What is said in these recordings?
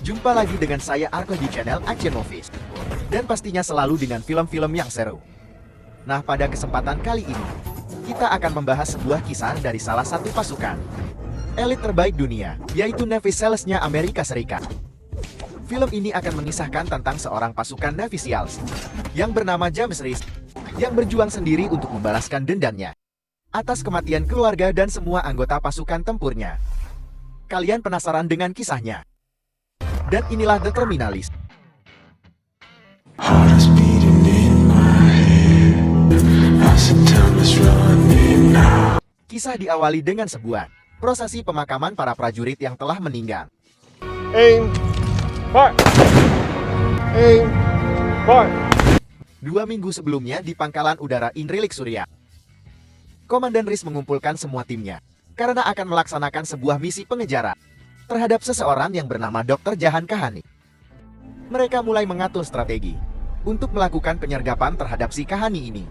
Jumpa lagi dengan saya Arko di channel Action Movies. Dan pastinya selalu dengan film-film yang seru. Nah, pada kesempatan kali ini, kita akan membahas sebuah kisah dari salah satu pasukan elit terbaik dunia, yaitu Navy SEALs-nya Amerika Serikat. Film ini akan mengisahkan tentang seorang pasukan Navy SEALs yang bernama James Reese, yang berjuang sendiri untuk membalaskan dendamnya atas kematian keluarga dan semua anggota pasukan tempurnya. Kalian penasaran dengan kisahnya? Dan inilah The Terminalist. Kisah diawali dengan sebuah prosesi pemakaman para prajurit yang telah meninggal. Aim. Fire. Aim. Fire. 2 minggu sebelumnya di Pangkalan Udara Indrilik Surya, Komandan Reese mengumpulkan semua timnya karena akan melaksanakan sebuah misi pengejaran terhadap seseorang yang bernama Dr. Jahan Kahani. Mereka mulai mengatur strategi untuk melakukan penyergapan terhadap si Kahani ini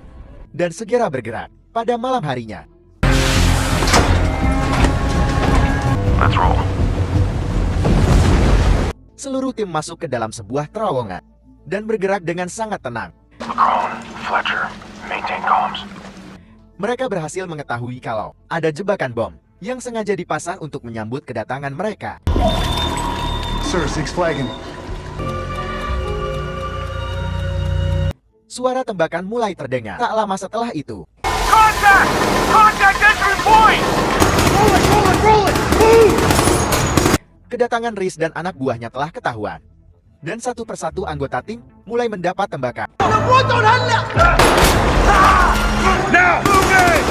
dan segera bergerak pada malam harinya. Let's roll. Seluruh tim masuk ke dalam sebuah terowongan dan bergerak dengan sangat tenang. Macron, Fletcher, maintain comms. Mereka berhasil mengetahui kalau ada jebakan bom yang sengaja dipasang untuk menyambut kedatangan mereka. Sir, Six Flagging. Suara tembakan mulai terdengar. Tak lama setelah itu, Contact! Contact entry point! Roll it! Move! kedatangan Reese dan anak buahnya telah ketahuan. Dan satu persatu anggota tim mulai mendapat tembakan. Now! Moving!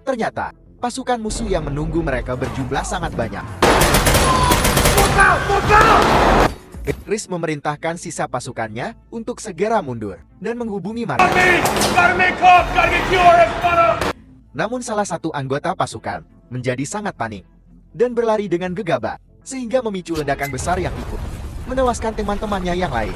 Ternyata, pasukan musuh yang menunggu mereka berjumlah sangat banyak. Look out! Look out! Reese memerintahkan sisa pasukannya untuk segera mundur dan menghubungi Marine. Me! Gotta make comms! Gotta get QRS spun up! Namun salah satu anggota pasukan menjadi sangat panik dan berlari dengan gegabah sehingga memicu ledakan besar yang ikut menewaskan teman-temannya yang lain.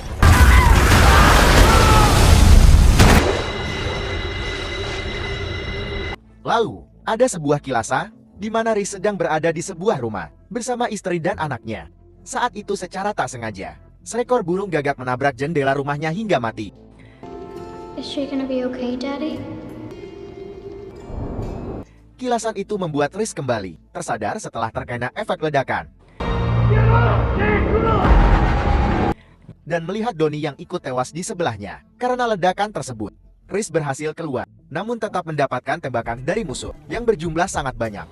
Lalu, ada sebuah kilasa di mana Reese sedang berada di sebuah rumah bersama istri dan anaknya. Saat itu secara tak sengaja, seekor burung gagak menabrak jendela rumahnya hingga mati. Is she gonna be okay, Daddy? Kilasan itu membuat Reese kembali tersadar setelah terkena efek ledakan. Dan melihat Donnie yang ikut tewas di sebelahnya karena ledakan tersebut. Reese berhasil keluar, namun tetap mendapatkan tembakan dari musuh yang berjumlah sangat banyak.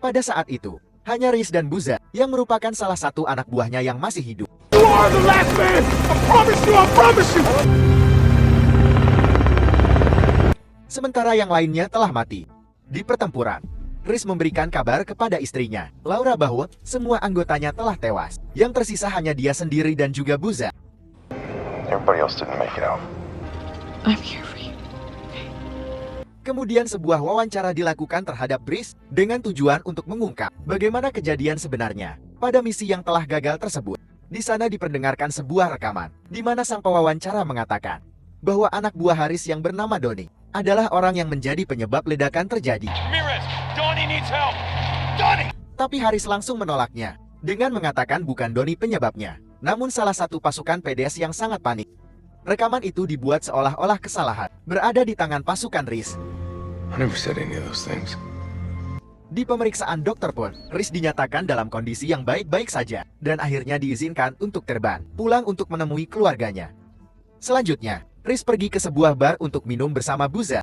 Pada saat itu, hanya Reese dan Buza yang merupakan salah satu anak buahnya yang masih hidup. You are the last man! I promise you! I promise you! Sementara yang lainnya telah mati. Di pertempuran, Reese memberikan kabar kepada istrinya, Laura, bahwa semua anggotanya telah tewas. Yang tersisa hanya dia sendiri dan juga Buza. Everybody else didn't make it out. I'm here for you. Kemudian sebuah wawancara dilakukan terhadap Reese dengan tujuan untuk mengungkap bagaimana kejadian sebenarnya pada misi yang telah gagal tersebut. Di sana diperdengarkan sebuah rekaman di mana sang pewawancara mengatakan bahwa anak buah Haris yang bernama Donnie adalah orang yang menjadi penyebab ledakan terjadi. Ramirez, Donnie needs help! Donnie! Tapi Haris langsung menolaknya dengan mengatakan bukan Donnie penyebabnya, namun salah satu pasukan PDS yang sangat panik. Rekaman itu dibuat seolah-olah kesalahan berada di tangan pasukan Reese. I never said any of those things. Di pemeriksaan dokter pun, Reese dinyatakan dalam kondisi yang baik-baik saja dan akhirnya diizinkan untuk terbang pulang untuk menemui keluarganya. Selanjutnya, Reese pergi ke sebuah bar untuk minum bersama Buza.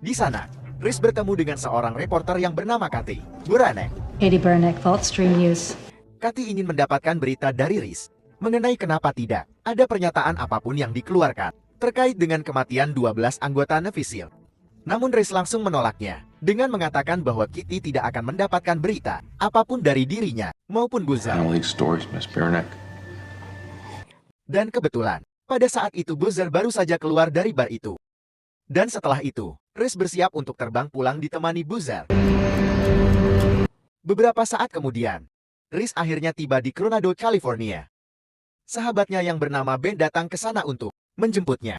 Di sana, Reese bertemu dengan seorang reporter yang bernama Katy Buranek. Katie Burnick, Vault Stream News. Katy ingin mendapatkan berita dari Reese mengenai kenapa tidak ada pernyataan apapun yang dikeluarkan terkait dengan kematian 12 anggota Navy SEAL. Namun Reese langsung menolaknya dengan mengatakan bahwa Kitty tidak akan mendapatkan berita apapun dari dirinya maupun Buza. leak stories, Miss Burnick. Dan kebetulan, pada saat itu Buzzer baru saja keluar dari bar itu. Dan setelah itu, Reese bersiap untuk terbang pulang ditemani Buzzer. Beberapa saat kemudian, Reese akhirnya tiba di Coronado, California. Sahabatnya yang bernama Ben datang ke sana untuk menjemputnya.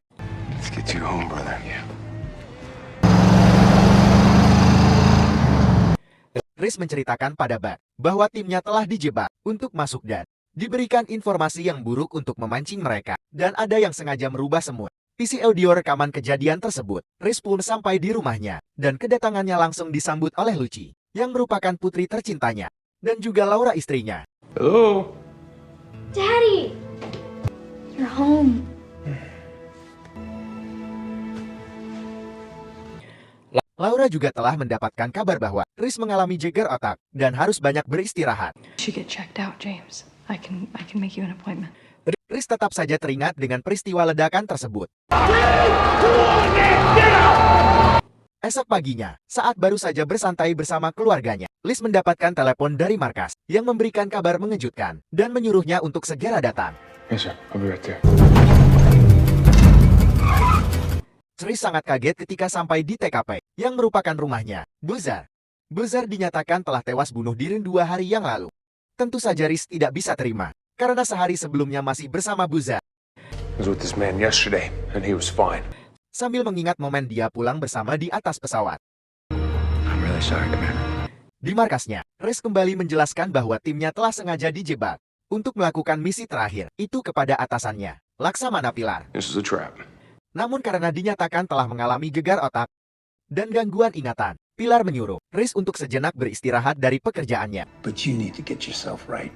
Let's get you home, brother. Yeah. Riz menceritakan pada Buck bahwa timnya telah dijebak untuk masuk dan diberikan informasi yang buruk untuk memancing mereka. Dan ada yang sengaja merubah semua isi audio rekaman kejadian tersebut. Riz pun sampai di rumahnya, dan kedatangannya langsung disambut oleh Lucy, yang merupakan putri tercintanya, dan juga Laura istrinya. Hello? Daddy! You're home. Laura juga telah mendapatkan kabar bahwa Riz mengalami geger otak dan harus banyak beristirahat. You should get checked out, James. I can make you an appointment. Riz tetap saja teringat dengan peristiwa ledakan tersebut. Esok paginya, saat baru saja bersantai bersama keluarganya, Liz mendapatkan telepon dari markas yang memberikan kabar mengejutkan dan menyuruhnya untuk segera datang. Yes, sir. I'll be right there. Riz sangat kaget ketika sampai di TKP, yang merupakan rumahnya, Buzar. Buzar dinyatakan telah tewas bunuh diri 2 hari yang lalu. Tentu saja Riz tidak bisa terima, karena sehari sebelumnya masih bersama Buzar. I was with this man yesterday, and he was fine. Sambil mengingat momen dia pulang bersama di atas pesawat. I'm really sorry, Commander. Di markasnya, Riz kembali menjelaskan bahwa timnya telah sengaja dijebak untuk melakukan misi terakhir itu kepada atasannya, Laksamana Pilar. This is a trap. Namun karena dinyatakan telah mengalami gegar otak dan gangguan ingatan, Pilar menyuruh Riz untuk sejenak beristirahat dari pekerjaannya. But you need to get yourself right.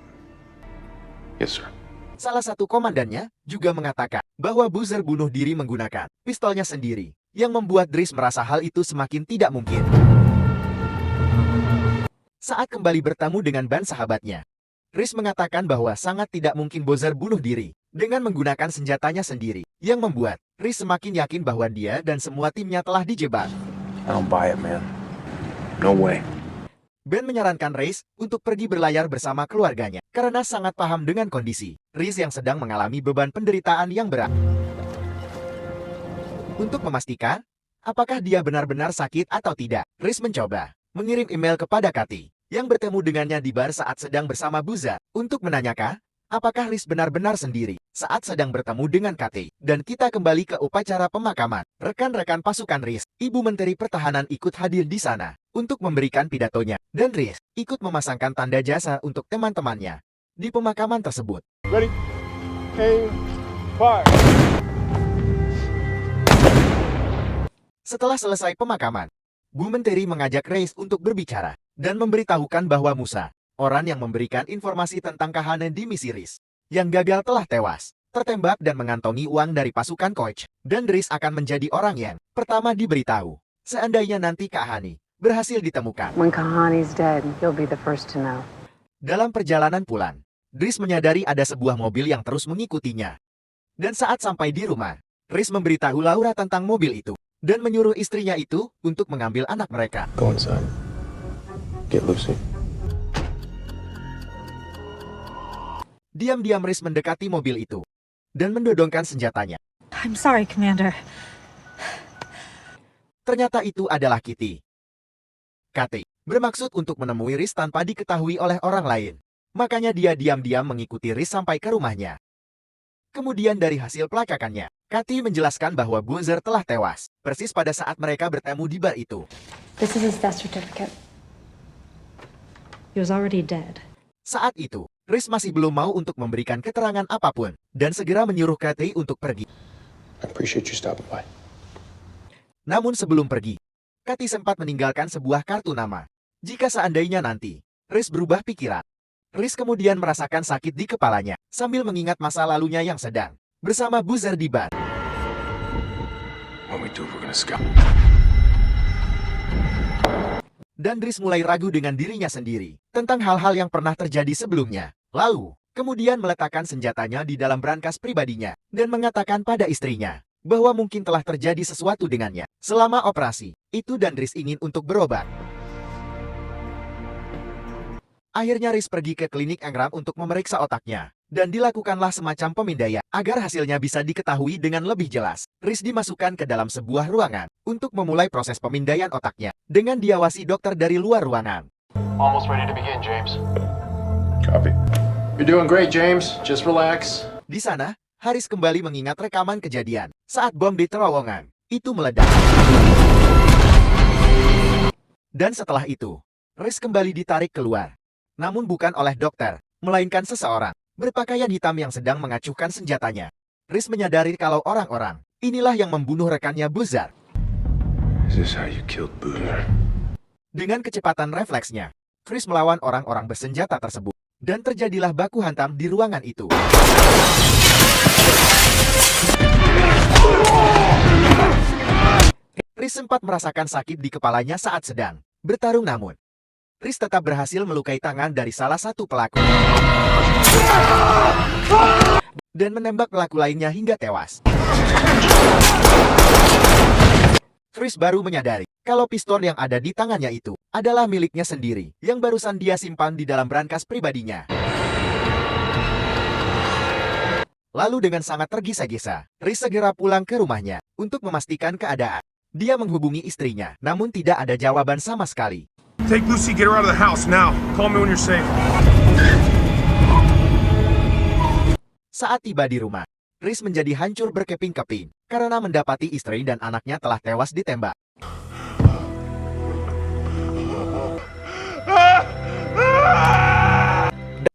Yes, sir. Salah satu komandannya juga mengatakan bahwa Buzar bunuh diri menggunakan pistolnya sendiri, yang membuat Riz merasa hal itu semakin tidak mungkin. Saat kembali bertemu dengan ban sahabatnya, Riz mengatakan bahwa sangat tidak mungkin Buzar bunuh diri dengan menggunakan senjatanya sendiri, yang membuat Riz semakin yakin bahwa dia dan semua timnya telah dijebak. I don't buy it, man. No way. Ben menyarankan Riz untuk pergi berlayar bersama keluarganya karena sangat paham dengan kondisi Riz yang sedang mengalami beban penderitaan yang berat. Untuk memastikan apakah dia benar-benar sakit atau tidak, Riz mencoba mengirim email kepada Kathy yang bertemu dengannya di bar saat sedang bersama Buzar untuk menanyakan apakah Riz benar-benar sendiri saat sedang bertemu dengan Kathy. Dan kita kembali ke upacara pemakaman. Rekan-rekan pasukan Riz, Ibu Menteri Pertahanan ikut hadir di sana untuk memberikan pidatonya, dan Riz ikut memasangkan tanda jasa untuk teman-temannya di pemakaman tersebut. Ready? Aim. Fire. Setelah selesai pemakaman, Bu Menteri mengajak Riz untuk berbicara dan memberitahukan bahwa Musa, orang yang memberikan informasi tentang Kahanen di misi Riz, yang gagal telah tewas, tertembak dan mengantongi uang dari pasukan Koch, dan Riz akan menjadi orang yang pertama diberitahu seandainya nanti Kahani berhasil ditemukan. When Kahani's dead, you'll be the first to know. Dalam perjalanan pulang, Riz menyadari ada sebuah mobil yang terus mengikutinya. Dan saat sampai di rumah, Riz memberitahu Laura tentang mobil itu, dan menyuruh istrinya itu untuk mengambil anak mereka. Go inside. Get Lucy. Diam-diam Riz mendekati mobil itu, dan mendodongkan senjatanya. I'm sorry, Commander. Ternyata itu adalah Kitty. Kathy bermaksud untuk menemui Riz tanpa diketahui oleh orang lain. Makanya dia diam-diam mengikuti Riz sampai ke rumahnya. Kemudian dari hasil pelacakannya, Kathy menjelaskan bahwa Buzar telah tewas, persis pada saat mereka bertemu di bar itu. This is his death certificate. He was already dead. Saat itu, Riz masih belum mau untuk memberikan keterangan apapun, dan segera menyuruh Kathy untuk pergi. I appreciate you stopping by. Namun sebelum pergi, Kathy sempat meninggalkan sebuah kartu nama. Jika seandainya nanti, Riz berubah pikiran. Riz kemudian merasakan sakit di kepalanya, sambil mengingat masa lalunya yang sedang bersama Buzar di bar. When we do, we're gonna scout. Dan Riz mulai ragu dengan dirinya sendiri tentang hal-hal yang pernah terjadi sebelumnya. Lalu, kemudian meletakkan senjatanya di dalam brankas pribadinya dan mengatakan pada istrinya bahwa mungkin telah terjadi sesuatu dengannya selama operasi itu, dan Riz ingin untuk berobat. Akhirnya Riz pergi ke klinik Engram untuk memeriksa otaknya, dan dilakukanlah semacam pemindaian agar hasilnya bisa diketahui dengan lebih jelas. Riz dimasukkan ke dalam sebuah ruangan untuk memulai proses pemindaian otaknya dengan diawasi dokter dari luar ruangan. Almost ready to begin, James. Copy. You're doing great, James. Just relax. Di sana, Haris kembali mengingat rekaman kejadian saat bom di terowongan itu meledak. Dan setelah itu, Riz kembali ditarik keluar. Namun bukan oleh dokter, melainkan seseorang berpakaian hitam yang sedang mengacuhkan senjatanya. Riz menyadari kalau orang-orang inilah yang membunuh rekannya Boozer. Is this how you killed Boozer? Dengan kecepatan refleksnya, Riz melawan orang-orang bersenjata tersebut. Dan terjadilah baku hantam di ruangan itu. Riz sempat merasakan sakit di kepalanya saat sedang bertarung, namun Riz tetap berhasil melukai tangan dari salah satu pelaku dan menembak pelaku lainnya hingga tewas. Riz baru menyadari kalau pistol yang ada di tangannya itu adalah miliknya sendiri yang barusan dia simpan di dalam brankas pribadinya. Lalu dengan sangat tergesa-gesa, Riz segera pulang ke rumahnya untuk memastikan keadaan. Dia menghubungi istrinya, namun tidak ada jawaban sama sekali. Take Lucy, get her out of the house now. Call me when you're safe. Saat tiba di rumah, Riz menjadi hancur berkeping-keping karena mendapati istri dan anaknya telah tewas ditembak.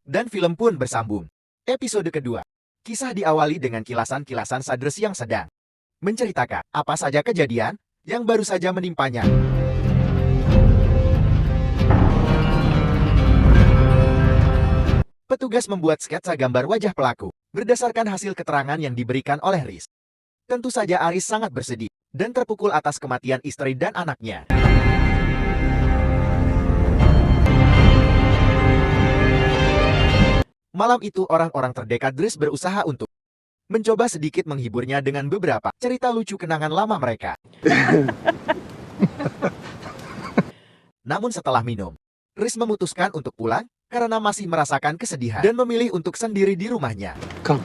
Dan film pun bersambung. Episode kedua. Kisah diawali dengan kilasan-kilasan Sadres yang sedang menceritakan apa saja kejadian yang baru saja menimpanya. Petugas membuat sketsa gambar wajah pelaku berdasarkan hasil keterangan yang diberikan oleh Riz. Tentu saja Aris sangat bersedih dan terpukul atas kematian istri dan anaknya. Malam itu orang-orang terdekat Riz berusaha untuk mencoba sedikit menghiburnya dengan beberapa cerita lucu kenangan lama mereka. Namun setelah minum, Riz memutuskan untuk pulang karena masih merasakan kesedihan dan memilih untuk sendiri di rumahnya. Come.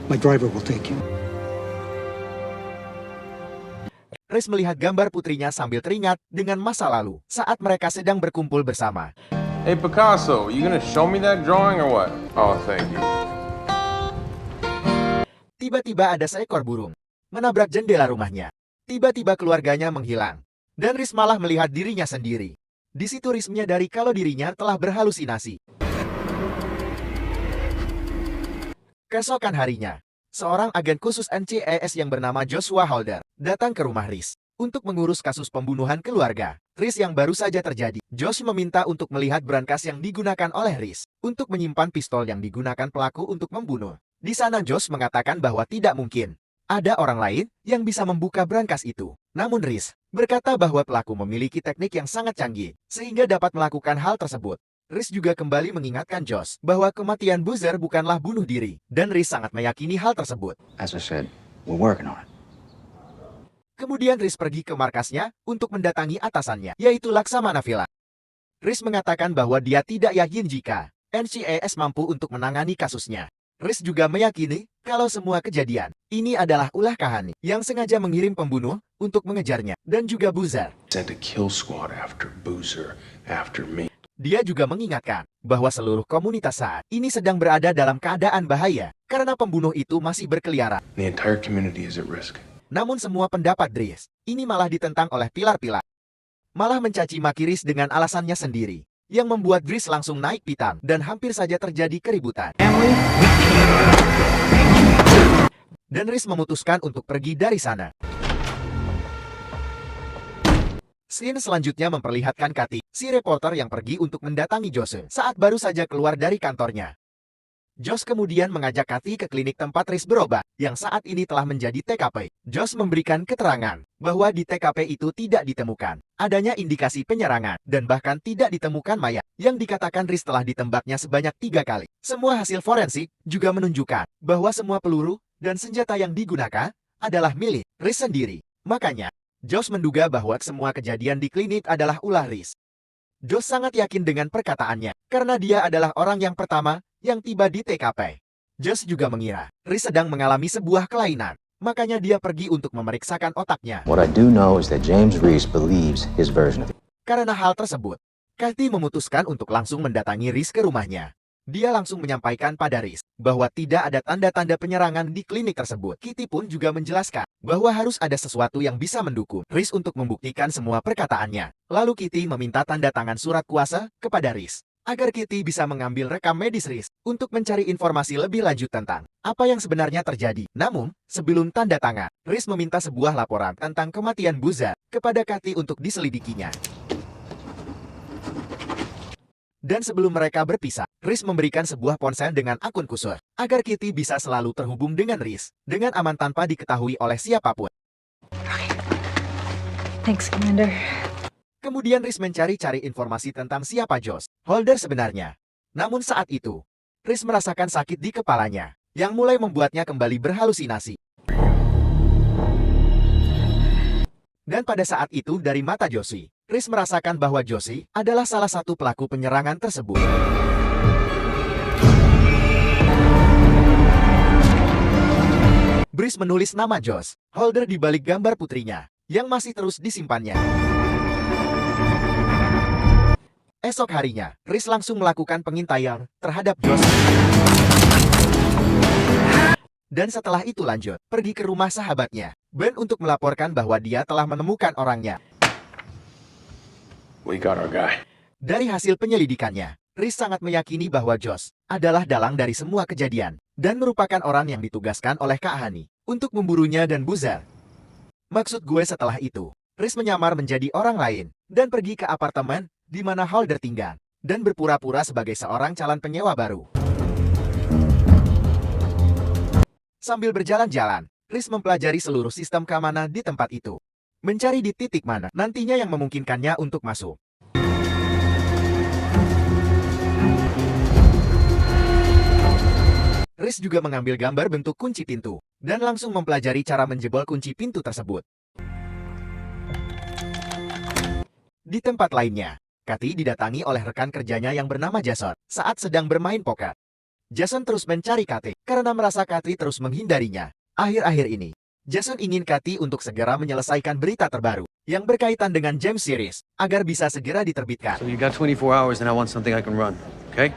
My driver will take you. Riz melihat gambar putrinya sambil teringat dengan masa lalu saat mereka sedang berkumpul bersama. Hey Picasso, you gonna show me that drawing or what? Oh, thank you. Tiba-tiba ada seekor burung menabrak jendela rumahnya. Tiba-tiba keluarganya menghilang. Dan Riz malah melihat dirinya sendiri. Di situ Riz menyadari kalau dirinya telah berhalusinasi. Keesokan harinya, seorang agen khusus NCIS yang bernama Joshua Holder datang ke rumah Riz untuk mengurus kasus pembunuhan keluarga Riz yang baru saja terjadi. Josh meminta untuk melihat brankas yang digunakan oleh Riz untuk menyimpan pistol yang digunakan pelaku untuk membunuh. Di sana Josh mengatakan bahwa tidak mungkin ada orang lain yang bisa membuka brankas itu. Namun Riz berkata bahwa pelaku memiliki teknik yang sangat canggih sehingga dapat melakukan hal tersebut. Riz juga kembali mengingatkan Josh bahwa kematian Boozer bukanlah bunuh diri, dan Riz sangat meyakini hal tersebut. As I said, we're working on it. Kemudian Riz pergi ke markasnya untuk mendatangi atasannya, yaitu Laksamana Villa. Riz mengatakan bahwa dia tidak yakin jika NCIS mampu untuk menangani kasusnya. Riz juga meyakini kalau semua kejadian ini adalah ulah Kahani yang sengaja mengirim pembunuh untuk mengejarnya dan juga Boozer. Sent a kill squad after Boozer, after me. Dia juga mengingatkan bahwa seluruh komunitas saat ini sedang berada dalam keadaan bahaya karena pembunuh itu masih berkeliaran. The entire community is at risk. Namun semua pendapat Riz ini malah ditentang oleh pilar-pilar. Malah mencaci maki Riz dengan alasannya sendiri, yang membuat Riz langsung naik pitam dan hampir saja terjadi keributan. Dan Riz memutuskan untuk pergi dari sana. Scene selanjutnya memperlihatkan Kathy, si reporter yang pergi untuk mendatangi Josh saat baru saja keluar dari kantornya. Josh kemudian mengajak Kathy ke klinik tempat Riz berobat, yang saat ini telah menjadi TKP. Josh memberikan keterangan bahwa di TKP itu tidak ditemukan adanya indikasi penyerangan, dan bahkan tidak ditemukan mayat yang dikatakan Riz telah ditembaknya sebanyak 3 kali. Semua hasil forensik juga menunjukkan bahwa semua peluru dan senjata yang digunakan adalah milik Riz sendiri. Makanya, Josh menduga bahwa semua kejadian di klinik adalah ulah Riz. Josh sangat yakin dengan perkataannya, karena dia adalah orang yang pertama yang tiba di TKP. Josh juga mengira Riz sedang mengalami sebuah kelainan, makanya dia pergi untuk memeriksakan otaknya. What I do know is that James Reese believes his version of it. Karena hal tersebut, Kathy memutuskan untuk langsung mendatangi Riz ke rumahnya. Dia langsung menyampaikan pada Reese bahwa tidak ada tanda-tanda penyerangan di klinik tersebut. Kitty pun juga menjelaskan bahwa harus ada sesuatu yang bisa mendukung Reese untuk membuktikan semua perkataannya. Lalu Kitty meminta tanda tangan surat kuasa kepada Reese agar Kitty bisa mengambil rekam medis Reese untuk mencari informasi lebih lanjut tentang apa yang sebenarnya terjadi. Namun, sebelum tanda tangan, Reese meminta sebuah laporan tentang kematian Boozer kepada Kitty untuk diselidikinya. Dan sebelum mereka berpisah, Reese memberikan sebuah ponsel dengan akun khusus agar Kitty bisa selalu terhubung dengan Reese dengan aman tanpa diketahui oleh siapapun. Thanks, Commander. Kemudian Reese mencari-cari informasi tentang siapa Josh Holder sebenarnya. Namun saat itu, Reese merasakan sakit di kepalanya yang mulai membuatnya kembali berhalusinasi. Dan pada saat itu dari mata Josie, Reese merasakan bahwa Josie adalah salah satu pelaku penyerangan tersebut. Reese menulis nama Josh Holder di balik gambar putrinya yang masih terus disimpannya. Esok harinya, Reese langsung melakukan pengintaian terhadap Josh. Dan setelah itu lanjut, pergi ke rumah sahabatnya, Ben, untuk melaporkan bahwa dia telah menemukan orangnya. We got our guy. Dari hasil penyelidikannya, Reese sangat meyakini bahwa Josh adalah dalang dari semua kejadian dan merupakan orang yang ditugaskan oleh Kak Honey untuk memburunya dan Boozer. Maksud gue setelah itu, Reese menyamar menjadi orang lain dan pergi ke apartemen di mana Holder tinggal dan berpura-pura sebagai seorang calon penyewa baru. Sambil berjalan-jalan, Reese mempelajari seluruh sistem keamanan di tempat itu, mencari di titik mana nantinya yang memungkinkannya untuk masuk. Reese juga mengambil gambar bentuk kunci pintu dan langsung mempelajari cara menjebol kunci pintu tersebut. Di tempat lainnya, Kathy didatangi oleh rekan kerjanya yang bernama Jason saat sedang bermain poker. Jason terus mencari Kathy karena merasa Kathy terus menghindarinya. Akhir-akhir ini, Jason ingin Kathy untuk segera menyelesaikan berita terbaru yang berkaitan dengan James series agar bisa segera diterbitkan. So you got 24 hours and I want something I can run, okay?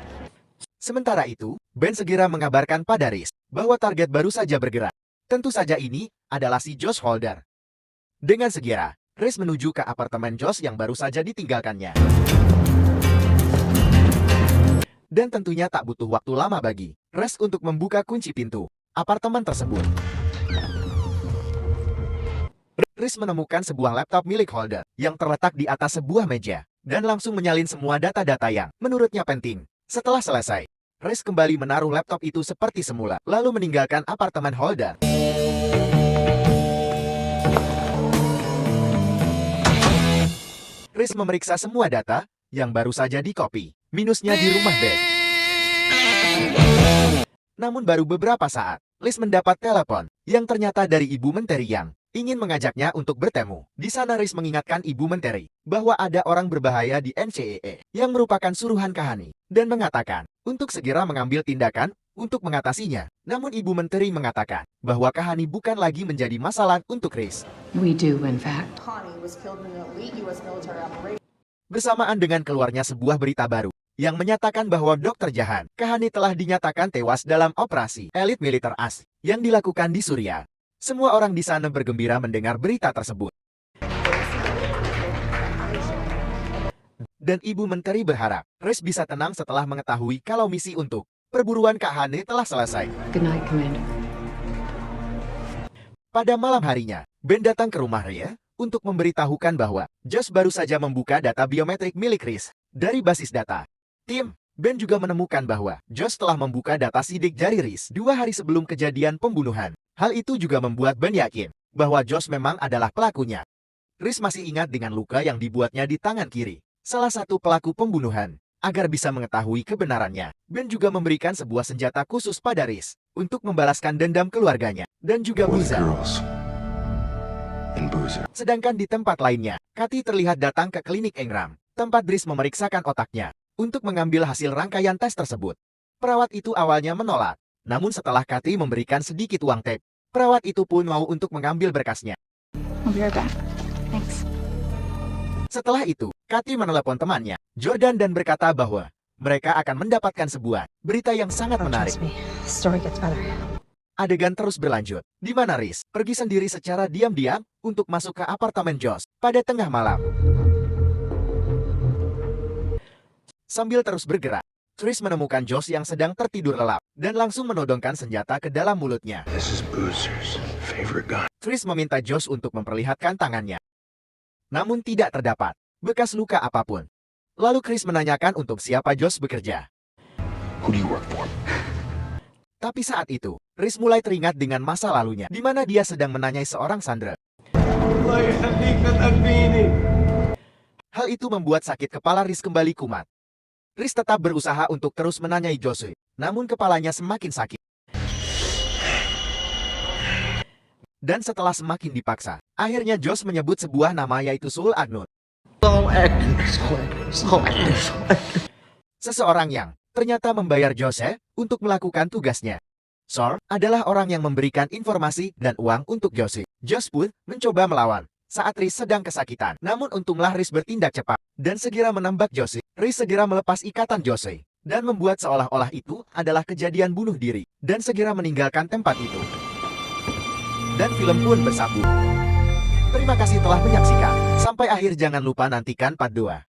Sementara itu, Ben segera mengabarkan pada Reese bahwa target baru saja bergerak. Tentu saja ini adalah si Josh Holder. Dengan segera, Reese menuju ke apartemen Josh yang baru saja ditinggalkannya. Dan tentunya tak butuh waktu lama bagi Reese untuk membuka kunci pintu apartemen tersebut. Reese menemukan sebuah laptop milik Holder yang terletak di atas sebuah meja dan langsung menyalin semua data-data yang menurutnya penting. Setelah selesai, Reese kembali menaruh laptop itu seperti semula, lalu meninggalkan apartemen Holder. Reese memeriksa semua data yang baru saja di-copy, minusnya di rumah Ben. Namun baru beberapa saat, Reese mendapat telepon yang ternyata dari Ibu Menteri yang ingin mengajaknya untuk bertemu. Di sana Reese mengingatkan Ibu Menteri bahwa ada orang berbahaya di NCEE yang merupakan suruhan Kak Honey dan mengatakan untuk segera mengambil tindakan untuk mengatasinya. Namun Ibu Menteri mengatakan bahwa Kak Honey bukan lagi menjadi masalah untuk Reese. We do, in fact. Bersamaan dengan keluarnya sebuah berita baru yang menyatakan bahwa Dr. Jahan Kak Honey telah dinyatakan tewas dalam operasi elit militer AS yang dilakukan di Suriah. Semua orang di sana bergembira mendengar berita tersebut. Dan Ibu Menteri berharap Reese bisa tenang setelah mengetahui kalau misi untuk perburuan Kak Honey telah selesai. Good night, Commander. Pada malam harinya, Ben datang ke rumah Rhea untuk memberitahukan bahwa Josh baru saja membuka data biometrik milik Reese dari basis data. Ben juga menemukan bahwa Josh telah membuka data sidik jari Reese 2 hari sebelum kejadian pembunuhan. Hal itu juga membuat Ben yakin bahwa Josh memang adalah pelakunya. Reese masih ingat dengan luka yang dibuatnya di tangan kiri, salah satu pelaku pembunuhan. Agar bisa mengetahui kebenarannya, Ben juga memberikan sebuah senjata khusus pada Reese untuk membalaskan dendam keluarganya dan juga Boozer. Sedangkan di tempat lainnya, Kathy terlihat datang ke klinik Engram, tempat Reese memeriksakan otaknya untuk mengambil hasil rangkaian tes tersebut. Perawat itu awalnya menolak, namun setelah Kathy memberikan sedikit uang tip, perawat itu pun mau untuk mengambil berkasnya. I'll be right back. Thanks. Setelah itu, Kathy menelepon temannya, Jordan, dan berkata bahwa mereka akan mendapatkan sebuah berita yang sangat menarik. Trust me, the story gets better. Adegan terus berlanjut, di mana Reese pergi sendiri secara diam-diam untuk masuk ke apartemen Josh pada tengah malam. Sambil terus bergerak, Reese menemukan Josh yang sedang tertidur lelap dan langsung menodongkan senjata ke dalam mulutnya. This is Boozer's favorite gun. Reese meminta Josh untuk memperlihatkan tangannya. Namun tidak terdapat bekas luka apapun. Lalu Chris menanyakan untuk siapa Josh bekerja. Who do you work for? Tapi saat itu, Reese mulai teringat dengan masa lalunya, di mana dia sedang menanyai seorang Sandra. Hal itu membuat sakit kepala Reese kembali kumat. Reese tetap berusaha untuk terus menanyai Josh, namun kepalanya semakin sakit. Dan setelah semakin dipaksa, akhirnya Josh menyebut sebuah nama yaitu Saul Agnew. Seseorang yang ternyata membayar Josh untuk melakukan tugasnya. Saul adalah orang yang memberikan informasi dan uang untuk Josh. Josh pun mencoba melawan saat Reese sedang kesakitan. Namun untunglah Reese bertindak cepat dan segera menembak Josh. Reese segera melepas ikatan Josh dan membuat seolah-olah itu adalah kejadian bunuh diri dan segera meninggalkan tempat itu. Dan film pun bersambung. Terima kasih telah menyaksikan. Sampai akhir, jangan lupa nantikan part 2.